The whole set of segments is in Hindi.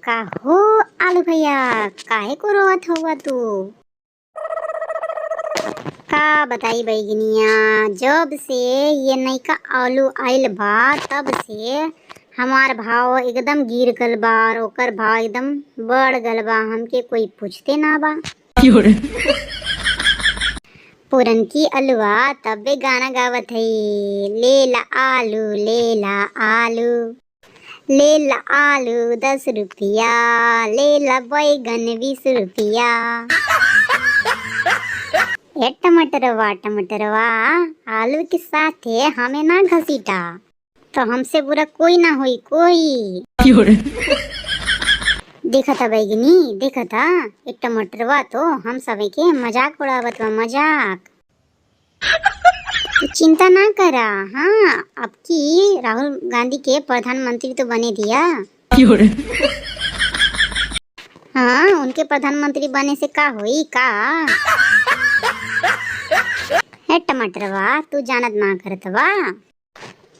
का हो आलू भैया, काहे को रोवत हुआ तू? का बताई बैगनिया, जब से ये नैका आलू आइल बा तब से हमार भाव एकदम गिर गल बा और ओकर भाव एकदम बढ़ गल बा। हमके कोई पूछते ना बा। पुरनकी अलुआ तबे गाना गावत हई, ले ला आलू ले ला आलू, ले ला आलू 10 रुपया, ले ला बैगन 20 रुपया। ए टमाटरवा आलू के साथे हमें ना घसीटा, तो हमसे बुरा कोई ना होई कोई। देखा था बैगनी, देखा था एक टमाटरवा तो हम सभी के मजाक उड़ावत बा, मजाक। तो चिंता ना करा, हाँ अब की राहुल गांधी के प्रधानमंत्री तो बने दिया। हाँ उनके प्रधानमंत्री बने से का हुई का? है टमाटरवा तू जानत ना करत बा,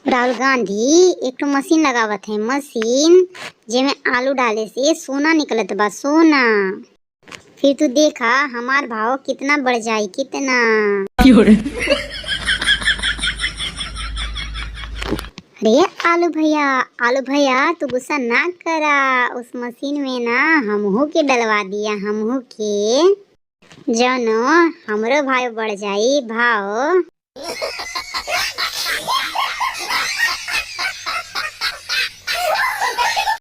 राहुल गांधी एक तो मशीन लगावत है, मशीन जेमे आलू डाले से सोना निकलत बा, सोना। फिर तू देखा हमार भाव कितना बढ़ जाई, कितना। अरे आलू भैया तू गुस्सा ना करा, उस मशीन में ना हमहू के डलवा दिया, हमहू के, जनो हमरो भाव बढ़ जाई भाव।